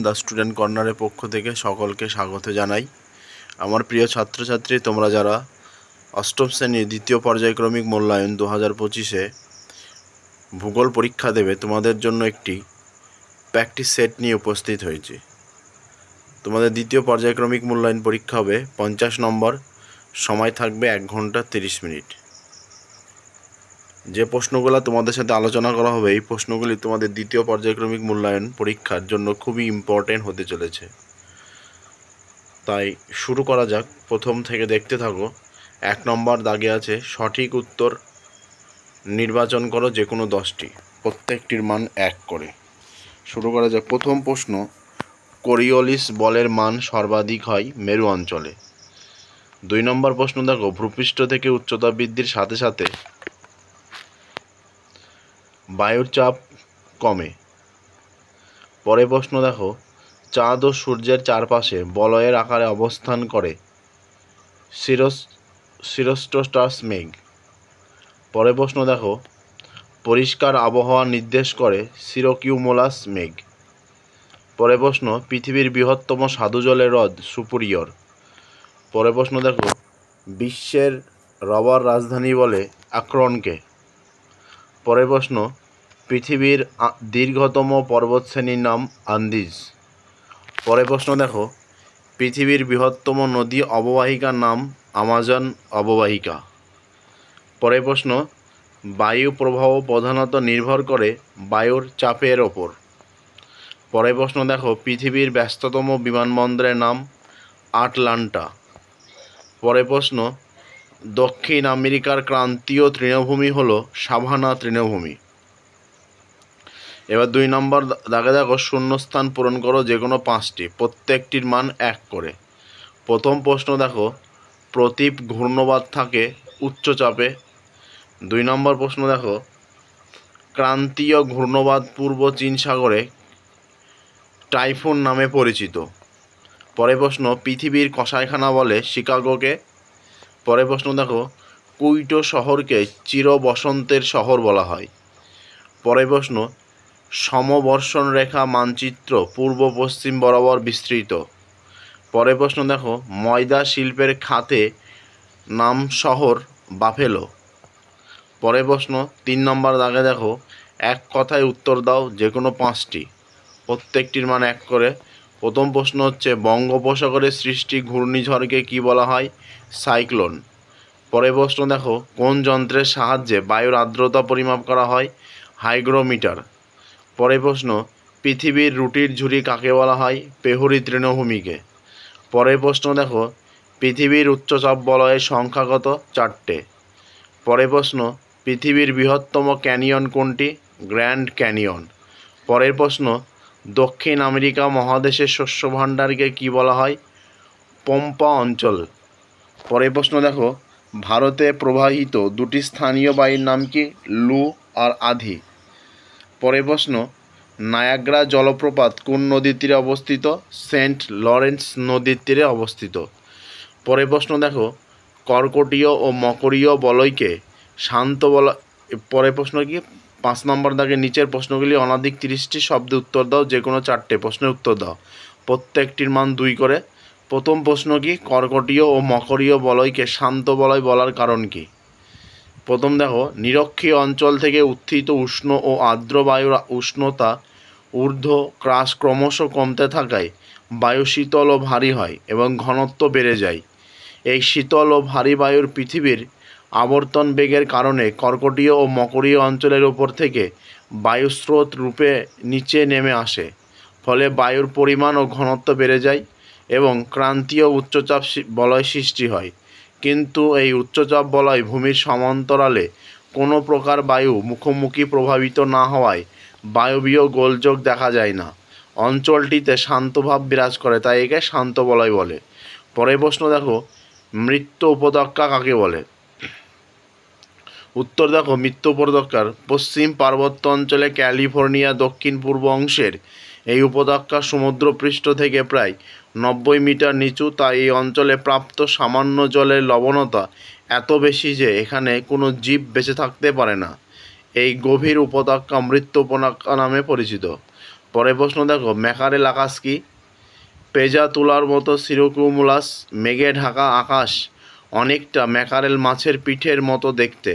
The student কর্নারের পক্ষ থেকে সকলকে স্বাগত জানাই। আমার প্রিয় ছাত্রছাত্রী, তোমরা যারা অষ্টম শ্রেণীর দ্বিতীয় পর্যায়ক্রমিক মূল্যায়ন 2025-এ ভূগোল পরীক্ষা দেবে, তোমাদের জন্য একটি প্র্যাকটিস সেট নিয়ে উপস্থিত হয়েছি। তোমাদের দ্বিতীয় পর্যায়ক্রমিক মূল্যায়ন পরীক্ষা হবে 50 নম্বর, সময় থাকবে 1 ঘন্টা 30 মিনিট। যে প্রশ্নগুলো তোমাদের সাথে আলোচনা করা হবে, এই প্রশ্নগুলি তোমাদের দ্বিতীয় পর্যায়ক্রমিক মূল্যায়ন পরীক্ষার জন্য খুবই ইম্পর্টেন্ট হতে চলেছে। তাই শুরু করা যাক। প্রথম থেকে দেখতে থাকো। 1 নম্বর দাগে আছে সঠিক উত্তর নির্বাচন করো যে কোনো 10টি, প্রত্যেকটির মান 1 করে। শুরু করা যাক। প্রথম প্রশ্ন, কোরিওলিস বলের মান সর্বাধিক হয় মেরু অঞ্চলে। 2 নম্বর প্রশ্ন দেখো, ভূপৃষ্ঠ থেকে উচ্চতা বৃদ্ধির সাথে সাথে বায়ুর চাপ কমে। পরের প্রশ্ন দেখো, চাঁদ ও সূর্যের চারপাশে বলয়ের আকারে অবস্থান করে সিরোস্ট্রাটাস মেঘ। পরের প্রশ্ন দেখো, পরিষ্কার আবহাওয়া নির্দেশ করে সিরোকিউমুলাস মেঘ। পরের প্রশ্ন, পৃথিবীর বৃহত্তম স্বাদু জলের হ্রদ সুপিরিয়র। পরের প্রশ্ন দেখো, বিশ্বের রবার রাজধানী বলে আক্রনকে। পরের প্রশ্ন, পৃথিবীর দীর্ঘতম পর্বতশ্রেণীর নাম আন্দিজ। পরের প্রশ্ন দেখো, পৃথিবীর বৃহত্তম নদী অববাহিকার নাম আমাজন অববাহিকা। পরের প্রশ্ন, বায়ু প্রবাহ প্রধানত নির্ভর করে বায়ুর চাপের ওপর। পরের প্রশ্ন দেখো, পৃথিবীর ব্যস্ততম বিমানবন্দরের নাম আটলান্টা। পরের প্রশ্ন, দক্ষিণ আমেরিকার ক্রান্তীয় তৃণভূমি হল সাভানা তৃণভূমি। এবার 2 নম্বর দাগে দেখো, শূন্যস্থান পূরণ করো যে কোনো 5টি, প্রত্যেকটির মান 1 করে। প্রথম প্রশ্ন দেখো, প্রতীপ ঘূর্ণবাদ থাকে উচ্চচাপে। 2 নম্বর প্রশ্ন দেখো, ক্রান্তীয় ঘূর্ণবাদ পূর্ব চীন সাগরে টাইফুন নামে পরিচিত। পরের প্রশ্ন, পৃথিবীর কসাইখানা বলে শিকাগোকে। পরের প্রশ্ন দেখো, কুইটো শহরকে চির বসন্তের শহর বলা হয়। পরের প্রশ্ন, সমবর্ষণ রেখা মানচিত্র পূর্ব পশ্চিম বরাবর বিস্তৃত। পরের প্রশ্ন দেখো, ময়দা শিল্পের খাতে নাম শহর বাফেলো। পরের প্রশ্ন 3 নম্বর দাগে দেখো, এক কথায় উত্তর দাও যে কোনো 5টি, প্রত্যেকটির মান 1 করে। প্রথম প্রশ্ন হচ্ছে, বঙ্গোপসাগরে সৃষ্টি ঘূর্ণিঝড়কে কি বলা হয়? সাইক্লোন। পরের প্রশ্ন দেখো, কোন যন্ত্রের সাহায্যে বায়ুর আর্দ্রতা পরিমাপ করা হয়? হাইগ্রোমিটার। পরের প্রশ্ন, পৃথিবীর রুটির ঝুড়ি কাকে বলা হয়? পেহুরি তৃণভূমিকে। পরের প্রশ্ন দেখো, পৃথিবীর উচ্চচাপ বলয়ের সংখ্যা কত? 4টে। পরের প্রশ্ন, পৃথিবীর বৃহত্তম ক্যানিয়ন কোনটি? Grand canyon. পরের প্রশ্ন, দক্ষিণ আমেরিকা মহাদেশের শস্য ভাণ্ডারকে কি বলা হয়? পম্পা অঞ্চল। পরের প্রশ্ন দেখো, ভারতে প্রবাহিত 2টি স্থানীয় বায়ুর নাম কি? লু আর আধি। পরের প্রশ্ন, নায়াগ্রা জলপ্রপাত কোন নদীর তীরে অবস্থিত? সেন্ট লরেন্স নদীর তীরে অবস্থিত। পরের প্রশ্ন দেখো, কর্কটীয় ও মকরীয় বলয়কে শান্ত বলা। পরের প্রশ্ন কি? 5 নম্বর দাগে নিচের প্রশ্নগুলি অনধিক 30টি শব্দে উত্তর দাও, যে কোনো 4টে প্রশ্নের উত্তর দাও, প্রত্যেকটির মান 2 করে। প্রথম প্রশ্ন কি, কর্কটীয় ও মকরীয় বলয়কে শান্ত বলয় বলার কারণ কি? প্রথম দেখো, নিরক্ষীয় অঞ্চল থেকে উত্থিত উষ্ণ ও আর্দ্র বায়ুর উষ্ণতা ক্রমশ কমতে থাকায় বায়ু শীতল ও ভারী হয় এবং ঘনত্ব বেড়ে যায়। এই শীতল ও ভারী বায়ুর পৃথিবীর আবর্তন বেগের কারণে কর্কটীয় ও মকরীয় অঞ্চলের উপর থেকে বায়ুস্রোত রূপে নিচে নেমে আসে, ফলে বায়ুর পরিমাণ ও ঘনত্ব বেড়ে যায় এবং ক্রান্তীয় উচ্চচাপ বলয় সৃষ্টি হয়। কিন্তু এই উচ্চচাপ বলয় ভূমির সমান্তরালে কোনো প্রকার বায়ু মুখোমুখি প্রভাবিত না হওয়ায় বায়বীয় গোলযোগ দেখা যায় না। অঞ্চলটিতে শান্তভাব বিরাজ করে, তাই একে শান্ত বলয় বলে। পরের প্রশ্ন দেখো, মৃত্য উপত্যকা কাকে বলে? উত্তর দেখো, মৃত্য উপত্যকার পশ্চিম পার্বত্য অঞ্চলে ক্যালিফোর্নিয়া দক্ষিণ পূর্ব অংশের এই উপত্যকা সমুদ্রপৃষ্ঠ থেকে প্রায় 90 মিটার নিচু। তাই এই অঞ্চলে প্রাপ্ত সামান্য জলের লবণতা এত বেশি যে এখানে কোনো জীব বেঁচে থাকতে পারে না। এই গভীর উপত্যকা মৃত্যু উপত্যকা নামে পরিচিত। পরের প্রশ্ন দেখো, ম্যাকারেল আকাশ কি? পেজা তুলার মতো সিরোকিউমুলাস, মেঘে ঢাকা আকাশ অনেকটা ম্যাকারেল মাছের পিঠের মতো দেখতে,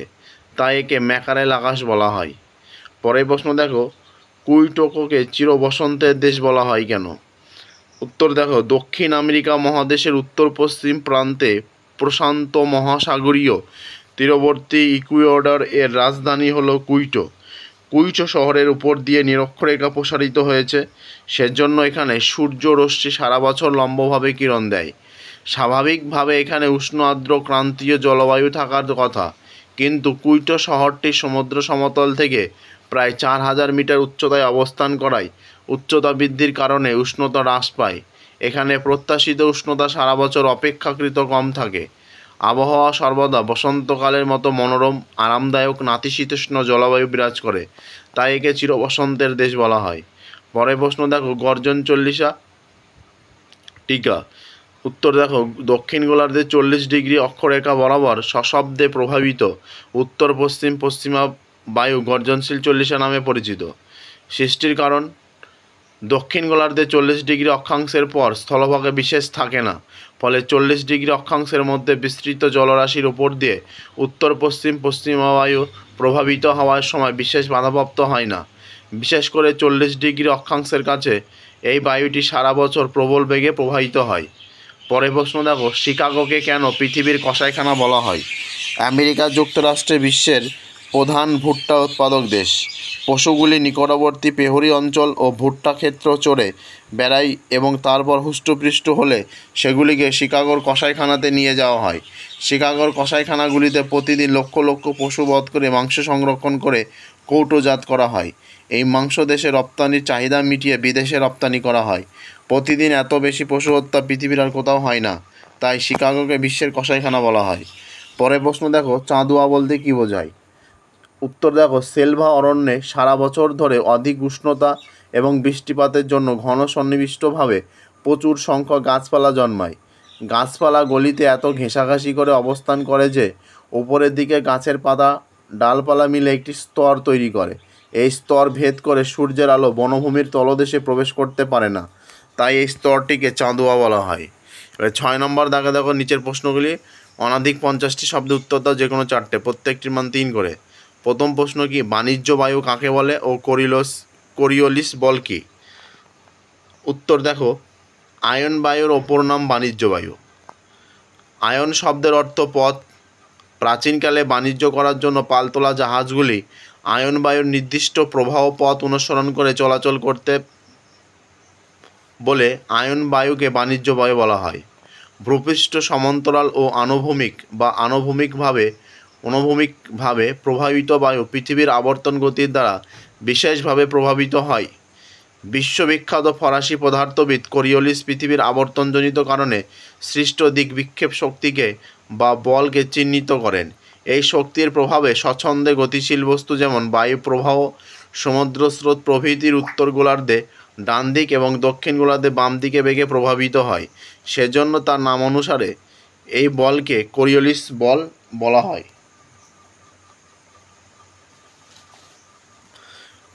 তাই একে ম্যাকারেল আকাশ বলা হয়। পরের প্রশ্ন দেখো, কুইটোকোকে চিরবসন্তের দেশ বলা হয় কেন? উত্তর দেখো, দক্ষিণ আমেরিকা মহাদেশের উত্তর পশ্চিম প্রান্তে প্রশান্ত মহাসাগরীয় তীরবর্তী ইকুয়েডর এর রাজধানী হলো কুইটো। কুইটো শহরের উপর দিয়ে নিরক্ষরেখা প্রসারিত হয়েছে, সেজন্য এখানে সূর্য রশ্মি সারা বছর লম্বভাবে কিরণ দেয়। স্বাভাবিকভাবে এখানে উষ্ণ আর্দ্র ক্রান্তীয় জলবায়ু থাকার কথা, কিন্তু কুইটো শহরটি সমুদ্র সমতল থেকে প্রায় 4000 মিটার উচ্চতায় অবস্থান করায় উচ্চতা বৃদ্ধির কারণে উষ্ণতা হ্রাস পায়। এখানে প্রত্যাশিত উষ্ণতা সারা বছর অপেক্ষাকৃত কম থাকে। আবহাওয়া সর্বদা বসন্তকালের মতো মনোরম, আরামদায়ক, নাতিশীতোষ্ণ জলবায়ু বিরাজ করে, তাই একে চিরবসন্তের দেশ বলা হয়। পরের প্রশ্ন দেখো, গর্জন চল্লিশা টিকা। উত্তর দেখো, দক্ষিণ গোলার্ধে 40 ডিগ্রি অক্ষরেখা বরাবর সশব্দে প্রভাবিত উত্তর পশ্চিম পশ্চিমা বায়ু গর্জনশীল চল্লিশা নামে পরিচিত। সৃষ্টির কারণ, দক্ষিণ গোলার্ধে 40 ডিগ্রি অক্ষাংশের পর স্থলভাগে বিশেষ থাকে না, ফলে 40 ডিগ্রি অক্ষাংশের মধ্যে বিস্তৃত জলরাশির উপর দিয়ে উত্তর পশ্চিম পশ্চিমা বায়ু প্রভাবিত হওয়ার সময় বিশেষ বাধাপ্রাপ্ত হয় না। বিশেষ করে 40 ডিগ্রি অক্ষাংশের কাছে এই বায়ুটি সারা বছর প্রবল বেগে প্রবাহিত হয়। পরের প্রশ্ন দেখো, শিকাগোকে কেন পৃথিবীর কসাইখানা বলা হয়? আমেরিকা যুক্তরাষ্ট্রে বিশ্বের প্রধান ভুট্টা উৎপাদক দেশ। পশুগুলি নিকটবর্তী পেহরি অঞ্চল ও ভুট্টা ক্ষেত্র চড়ে বেড়ায় এবং তারপর হুষ্টপুষ্ট হলে সেগুলিকে শিকাগোর কসাইখানাতে নিয়ে যাওয়া হয়। শিকাগোর কসাইখানাগুলিতে প্রতিদিন লক্ষ লক্ষ পশু বধ করে মাংস সংরক্ষণ করে কৌটোজাত করা হয়। এই মাংস দেশে রপ্তানির চাহিদা মিটিয়ে বিদেশে রপ্তানি করা হয়। প্রতিদিন এত বেশি পশু হত্যা পৃথিবীর আর কোথাও হয় না, তাই শিকাগোকে বিশ্বের কসাইখানা বলা হয়। পরের প্রশ্ন দেখো, চাঁদোয়া বলতে কী বোঝায়? উত্তর দেখো, সেলভা অরণ্যে সারা বছর ধরে অধিক উষ্ণতা এবং বৃষ্টিপাতের জন্য ঘন সন্নিবিষ্টভাবে প্রচুর সংখ্যক গাছপালা জন্মায়। গাছপালা গলিতে এত ঘেঁষাঘাষি করে অবস্থান করে যে উপরের দিকে গাছের পাতা ডালপালা মিলে একটি স্তর তৈরি করে। এই স্তর ভেদ করে সূর্যের আলো বনভূমির তলদেশে প্রবেশ করতে পারে না, তাই এই স্তরটিকে চাঁদোয়া বলা হয়। এবার 6 নম্বর দাগে দেখো, নিচের প্রশ্নগুলি অনধিক 50টি শব্দে উত্তর দাও, যে কোনো 4টে, প্রত্যেকটির মান 3 করে। প্রথম প্রশ্ন কি, বাণিজ্য বায়ু কাকে বলে ও কোরিওলিস বল কি? উত্তর দেখো, আয়ন বায়ুর অপর নাম বাণিজ্য বায়ু। আয়ন শব্দের অর্থ পথ। প্রাচীনকালে বাণিজ্য করার জন্য পালতোলা জাহাজগুলি আয়ন বায়ুর নির্দিষ্ট প্রবাহ পথ অনুসরণ করে চলাচল করতে বলে আয়ন বায়ুকে বাণিজ্য বায়ু বলা হয়। ভূপৃষ্ঠ সমান্তরাল ও অনুভূমিকভাবে প্রভাবিত বায়ু পৃথিবীর আবর্তন গতির দ্বারা বিশেষভাবে প্রভাবিত হয়। বিশ্ববিখ্যাত ফরাসি পদার্থবিদ কোরিওলিস পৃথিবীর আবর্তনজনিত কারণে সৃষ্ট দিক বিক্ষেপ শক্তিকে বা বলকে চিহ্নিত করেন। এই শক্তির প্রভাবে স্বচ্ছন্দে গতিশীল বস্তু যেমন বায়ু প্রবাহ, সমুদ্র স্রোত প্রভৃতির উত্তর গোলার্ধে ডান দিক এবং দক্ষিণ গোলার্ধে বাম দিকে বেগে প্রভাবিত হয়। সেজন্য তার নাম অনুসারে এই বলকে কোরিওলিস বল বলা হয়।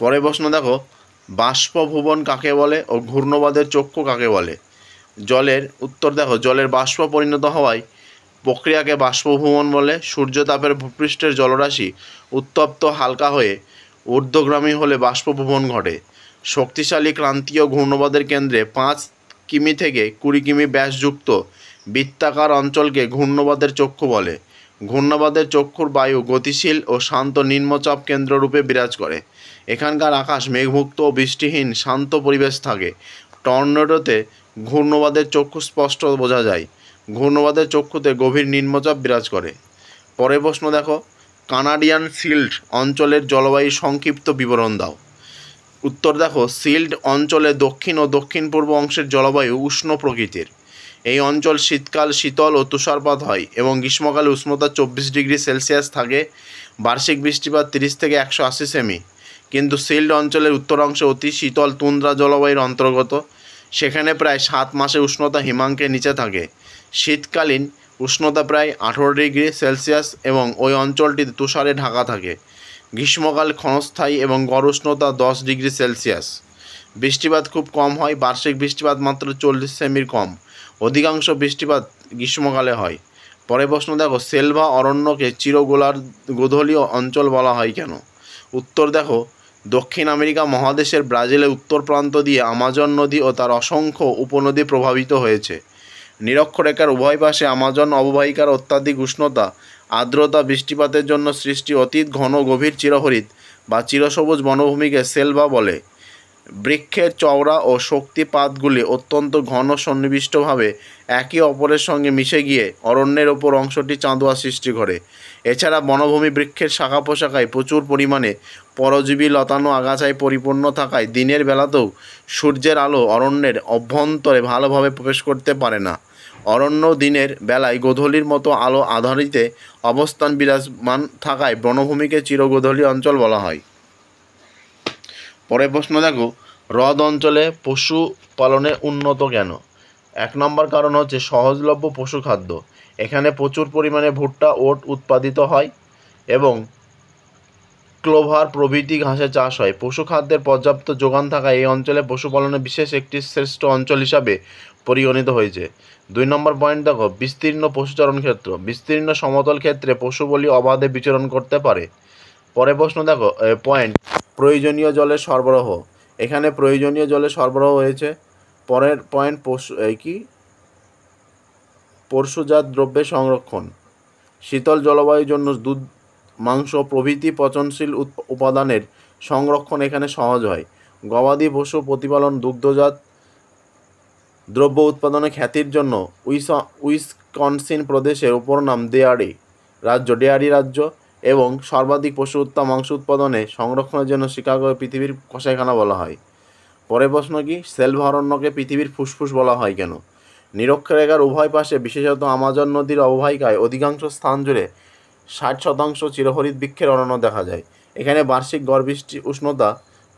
পরের প্রশ্ন দেখো, বাষ্পভুবন কাকে বলে ও ঘূর্ণবাদের চক্ষু কাকে বলে? উত্তর দেখো, জলের বাষ্প পরিণত হওয়ায় প্রক্রিয়াকে বাষ্পভুবন বলে। সূর্যতাপের ভূপৃষ্ঠের জলরাশি উত্তপ্ত হালকা হয়ে ঊর্ধ্বগামী হলে বাষ্পভুবন ঘটে। শক্তিশালী ক্রান্তীয় ঘূর্ণবাদের কেন্দ্রে 5 কিমি থেকে 20 কিমি ব্যাসযুক্ত বৃত্তাকার অঞ্চলকে ঘূর্ণবাদের চক্ষু বলে। ঘূর্ণবাদের চক্ষুর বায়ু গতিশীল ও শান্ত নিম্নচাপ কেন্দ্ররূপে বিরাজ করে। এখানকার আকাশ মেঘমুক্ত ও বৃষ্টিহীন শান্ত পরিবেশ থাকে। টর্নেডোতে ঘূর্ণবাদের চক্ষু স্পষ্ট বোঝা যায়। ঘূর্ণবাদের চক্ষুতে গভীর নিম্নচাপ বিরাজ করে। পরের প্রশ্ন দেখো, কানাডিয়ান শিল্ড অঞ্চলের জলবায়ুর সংক্ষিপ্ত বিবরণ দাও। উত্তর দেখো, শিল্ড অঞ্চলে দক্ষিণ ও দক্ষিণ পূর্ব অংশের জলবায়ু উষ্ণ প্রকৃতির। এই অঞ্চল শীতকাল শীতল ও তুষারপাত হয় এবং গ্রীষ্মকালে উষ্ণতা 24 ডিগ্রি সেলসিয়াস থাকে। বার্ষিক বৃষ্টিপাত 30 থেকে 180 সেমি। কিন্তু শিল্ড অঞ্চলের উত্তরাংশ অতি শীতল তুন্দ্রা জলবায়ুর অন্তর্গত। সেখানে প্রায় 7 মাসে উষ্ণতা হিমাঙ্কের নিচে থাকে। শীতকালীন উষ্ণতা প্রায় 18 ডিগ্রি সেলসিয়াস এবং ওই অঞ্চলটিতে তুষারে ঢাকা থাকে। গ্রীষ্মকাল ক্ষণস্থায়ী এবং গড় উষ্ণতা 10 ডিগ্রি সেলসিয়াস। বৃষ্টিপাত খুব কম হয়, বার্ষিক বৃষ্টিপাত মাত্র 40 সেমির কম। অধিকাংশ বৃষ্টিপাত গ্রীষ্মকালে হয়। পরের প্রশ্ন দেখো, সেলভা অরণ্যকে গোধূলি অঞ্চল বলা হয় কেন? উত্তর দেখো, দক্ষিণ আমেরিকা মহাদেশের ব্রাজিলের উত্তর প্রান্ত দিয়ে আমাজন নদী ও তার অসংখ্য উপনদী প্রভাবিত হয়েছে। নিরক্ষরেখার উভয় পাশে আমাজন অববাহিকার অত্যাধিক উষ্ণতা, আর্দ্রতা, বৃষ্টিপাতের জন্য সৃষ্টি অতীত ঘন গভীর চিরহরিৎ বা চিরসবুজ বনভূমিকে সেলভা বলে। বৃক্ষের চওড়া ও শক্তিপাতগুলি অত্যন্ত ঘন সন্নিবিষ্টভাবে একে অপরের সঙ্গে মিশে গিয়ে অরণ্যের ওপর অংশটি চাঁদোয়া সৃষ্টি করে। এছাড়া বনভূমি বৃক্ষের শাখা প্রশাখায় প্রচুর পরিমাণে পরজীবী লতানো আগাছায় পরিপূর্ণ থাকায় দিনের বেলাতেও সূর্যের আলো অরণ্যের অভ্যন্তরে ভালোভাবে প্রবেশ করতে পারে না। অরণ্য দিনের বেলায় গোধূলির মতো আলো আধারিতে অবস্থান বিরাজমান থাকায় বনভূমিকে চিরগোধূলি অঞ্চল বলা হয়। পরের প্রশ্ন দেখো, হ্রদ অঞ্চলে পশু পালনে উন্নত কেন? 1 নম্বর কারণ হচ্ছে সহজলভ্য পশুখাদ্য। এখানে প্রচুর পরিমাণে ভুট্টা, ওট উৎপাদিত হয় এবং ক্লোভার প্রভৃতি ঘাসের চাষ হয়। পশুখাদ্যের পর্যাপ্ত যোগান থাকায় এই অঞ্চলে পশুপালনে বিশেষ একটি শ্রেষ্ঠ অঞ্চল হিসাবে পরিগণিত হয়েছে। 2 নম্বর পয়েন্ট দেখো, বিস্তীর্ণ পশুচারণ ক্ষেত্র। বিস্তীর্ণ সমতল ক্ষেত্রে পশুবলি অবাধে বিচরণ করতে পারে। পরের প্রশ্ন দেখো, পয়েন্ট প্রয়োজনীয় জলের সরবরাহ। এখানে প্রয়োজনীয় জলের সরবরাহ হয়েছে। পরের পয়েন্ট পশুজাত দ্রব্যের সংরক্ষণ। শীতল জলবায়ুর জন্য দুধ, মাংস প্রভৃতি পচনশীল উপাদানের সংরক্ষণ এখানে সহজ হয়। গবাদি পশু প্রতিপালন, দুগ্ধজাত দ্রব্য উৎপাদনে খ্যাতির জন্য উইসকনসিন প্রদেশের উপনাম ডেয়ারি রাজ্য এবং সর্বাধিক পশু মাংস উৎপাদনে সংরক্ষণের জন্য শিকাগোকে পৃথিবীর কসাইখানা বলা হয়। পরের প্রশ্ন কি, সেলভা অরণ্যকে পৃথিবীর ফুসফুস বলা হয় কেন? নিরক্ষরেখার উভয় পাশে বিশেষত আমাজন নদীর অববাহিকায় অধিকাংশ স্থান জুড়ে 60% চিরহরিৎ বৃক্ষের অরণ্য দেখা যায়। এখানে বার্ষিক গড় উষ্ণতা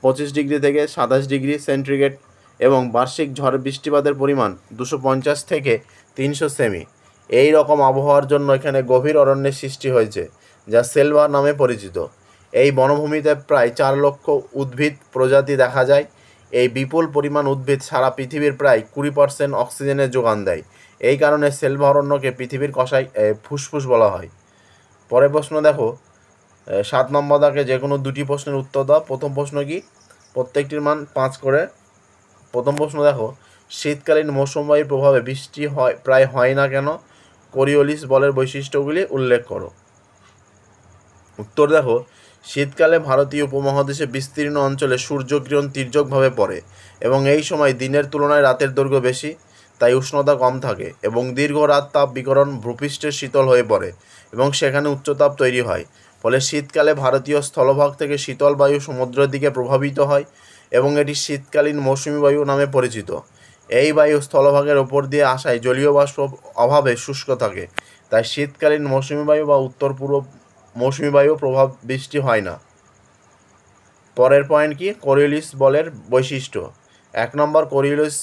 25 ডিগ্রি থেকে 27 ডিগ্রি সেন্টিগ্রেড এবং বার্ষিক ঝড় বৃষ্টিপাতের পরিমাণ 250 থেকে 300 সেমি। এই রকম আবহাওয়ার জন্য এখানে গভীর অরণ্যের সৃষ্টি হয়েছে, যা সেলভা নামে পরিচিত। এই বনভূমিতে প্রায় 4 লক্ষ উদ্ভিদ প্রজাতি দেখা যায়। এই বিপুল পরিমাণ উদ্ভিদ সারা পৃথিবীর প্রায় 20% অক্সিজেনের যোগান দেয়। এই কারণে সেলভা অরণ্যকে পৃথিবীর ফুসফুস বলা হয়। পরের প্রশ্ন দেখো, 7 নম্বর দাগে যে কোনো 2টি প্রশ্নের উত্তর দাও। প্রথম প্রশ্ন কি, প্রত্যেকটির মান 5 করে। প্রথম প্রশ্ন দেখো, শীতকালীন মৌসুমবায়ুর প্রভাবে বৃষ্টি প্রায় হয় না কেন? কোরিওলিস বলের বৈশিষ্ট্যগুলি উল্লেখ করো। উত্তর দেখো, শীতকালে ভারতীয় উপমহাদেশে বিস্তীর্ণ অঞ্চলে সূর্যকিরণ তির্যকভাবে পড়ে এবং এই সময় দিনের তুলনায় রাতের দৈর্ঘ্য বেশি, তাই উষ্ণতা কম থাকে এবং দীর্ঘ রাত তাপ বিকিরণ ভূপৃষ্ঠের শীতল হয়ে পড়ে এবং সেখানে উচ্চতাপ তৈরি হয়। ফলে শীতকালে ভারতীয় স্থলভাগ থেকে শীতল বায়ু সমুদ্রের দিকে প্রভাবিত হয় এবং এটি শীতকালীন মৌসুমী বায়ু নামে পরিচিত। এই বায়ু স্থলভাগের ওপর দিয়ে আসায় জলীয় বাষ্প অভাবে শুষ্ক থাকে, তাই শীতকালীন মৌসুমী বায়ু বা উত্তর পূর্ব মৌসুমী বায়ু প্রভাব বৃষ্টি হয় না। পরের পয়েন্ট কি, কোরিওলিস বলের বৈশিষ্ট্য। 1 নম্বর, কোরিওলিস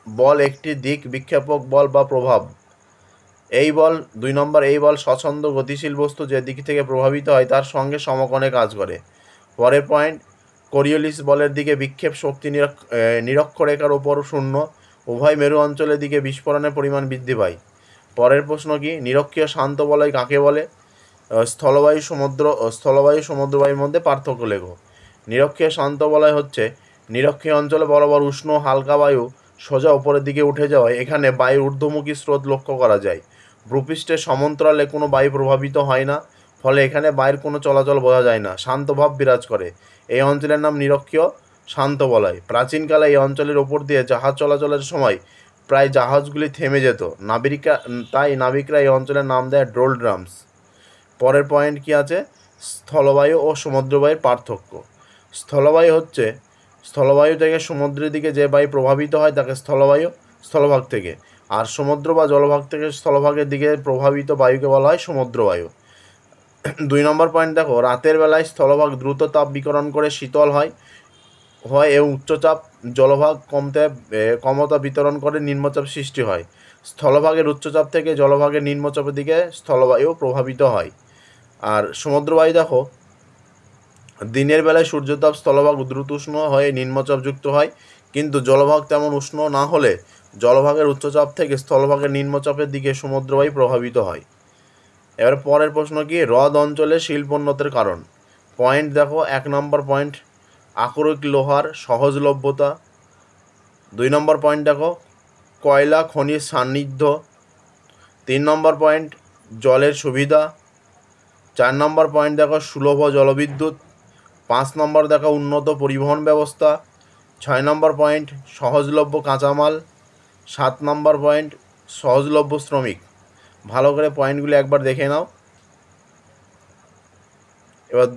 বল একটি দিক বিক্ষেপক বল বা প্রভাব। 2 নম্বর, এই বল স্বচ্ছন্দ গতিশীল বস্তু যে দিক থেকে প্রভাবিত হয় তার সঙ্গে সমকোণে কাজ করে। পরের পয়েন্ট, কোরিওলিস বলের দিকে বিক্ষেপ শক্তি নিরক্ষরেখার ওপর শূন্য, উভয় মেরু অঞ্চলের দিকে বিস্ফোরণের পরিমাণ বৃদ্ধি পায়। পরের প্রশ্ন কি, নিরক্ষীয় শান্ত বলয় কাকে বলে? স্থলবায়ু সমুদ্রবায়ুর মধ্যে পার্থক্য লেখো। নিরক্ষীয় শান্ত বলয় হচ্ছে নিরক্ষীয় অঞ্চলে বরাবর উষ্ণ হালকা বায়ু সোজা উপরের দিকে উঠে যাওয়ায় এখানে বায়ুর ঊর্ধ্বমুখী স্রোত লক্ষ্য করা যায়। ভূপৃষ্ঠের সমান্তরালে কোনো বায়ু প্রভাবিত হয় না, ফলে এখানে বায়ুর কোনো চলাচল বোঝা যায় না, শান্তভাব বিরাজ করে। এই অঞ্চলের নাম নিরক্ষীয় শান্ত বলয়। প্রাচীনকালে এই অঞ্চলের ওপর দিয়ে জাহাজ চলাচলের সময় প্রায় জাহাজগুলি থেমে যেত, তাই নাবিকরা এই অঞ্চলের নাম দেয় ডোলড্রামস। পরের পয়েন্ট কি আছে, স্থলবায়ু ও সমুদ্রবায়ুর পার্থক্য। স্থলবায়ু থেকে সমুদ্রের দিকে যে বায়ু প্রভাবিত হয় তাকে স্থলভাগ থেকে, আর সমুদ্র বা জলভাগ থেকে স্থলভাগের দিকে প্রভাবিত বায়ুকে বলা হয় সমুদ্রবায়ু। 2 নম্বর পয়েন্ট দেখো, রাতের বেলায় স্থলভাগ দ্রুত তাপ বিকিরণ করে শীতল হয় এবং উচ্চচাপ জলভাগ কমতা বিতরণ করে নিম্নচাপ সৃষ্টি হয়। স্থলভাগের উচ্চচাপ থেকে জলভাগের নিম্নচাপের দিকে স্থলবায়ু প্রভাবিত হয়। আর সমুদ্রবায়ু দেখো, দিনের বেলায় সূর্যতাপ স্থলভাগ দ্রুত উষ্ণ হয়ে নিম্নচাপযুক্ত হয়, কিন্তু জলভাগ তেমন উষ্ণ না হলে জলভাগের উচ্চচাপ থেকে স্থলভাগের নিম্নচাপের দিকে সমুদ্রবায়ু প্রভাবিত হয়। এবার পরের প্রশ্ন কি, হ্রদ অঞ্চলে শিল্পোন্নতির কারণ? পয়েন্ট দেখো, 1 নম্বর পয়েন্ট আকরিক লোহার সহজলভ্যতা। 2 নম্বর পয়েন্ট দেখো কয়লা খনির সান্নিধ্য। 3 নম্বর পয়েন্ট জলের সুবিধা। 4 নম্বর পয়েন্ট দেখো সুলভ জলবিদ্যুৎ। 5 নম্বর দেখো উন্নত পরিবহন ব্যবস্থা। 6 নম্বর পয়েন্ট সহজলভ্য কাঁচামাল। 7 নম্বর পয়েন্ট সহজলভ্য শ্রমিক। ভালো করে পয়েন্টগুলি একবার দেখে নাও। এবার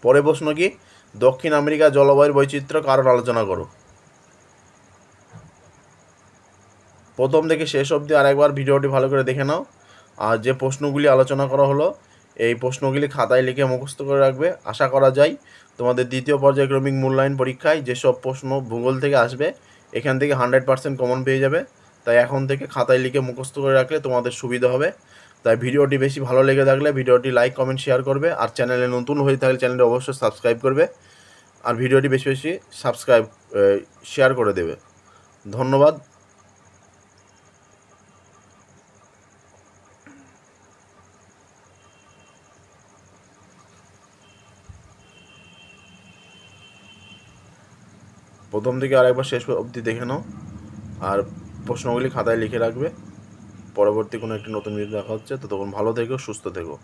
পরের প্রশ্ন কি, দক্ষিণ আমেরিকা জলবায়ুর বৈচিত্র্য কারণ আলোচনা করো। প্রথম থেকে শেষ অবধি আরেকবার ভিডিওটি ভালো করে দেখে নাও। আর যে প্রশ্নগুলি আলোচনা করা হলো এই প্রশ্নগুলি খাতায় লিখে মুখস্থ করে রাখবে। আশা করা যায় তোমাদের দ্বিতীয় পর্যায়ক্রমিক মূল্যায়ন পরীক্ষায় যেসব প্রশ্ন ভূগোল থেকে আসবে এখান থেকে 100% কমন পেয়ে যাবে। তাই এখন থেকে খাতায় লিখে মুখস্থ করে রাখলে তোমাদের সুবিধা হবে। তাই ভিডিওটি বেশি ভালো লেগে থাকলে ভিডিওটি লাইক কমেন্ট শেয়ার করবে, আর চ্যানেলে নতুন হয়ে থাকলে চ্যানেলটি অবশ্যই সাবস্ক্রাইব করবে, আর ভিডিওটি বেশি বেশি শেয়ার করে দেবে। ধন্যবাদ। প্রথম থেকে আরেকবার শেষ অবধি দেখে নাও, আর প্রশ্নগুলি খাতায় লিখে রাখবে। পরবর্তী কোনো একটি নতুন ভিডিও দেখা হচ্ছে, তো তখন ভালো থেকো, সুস্থ থেকো।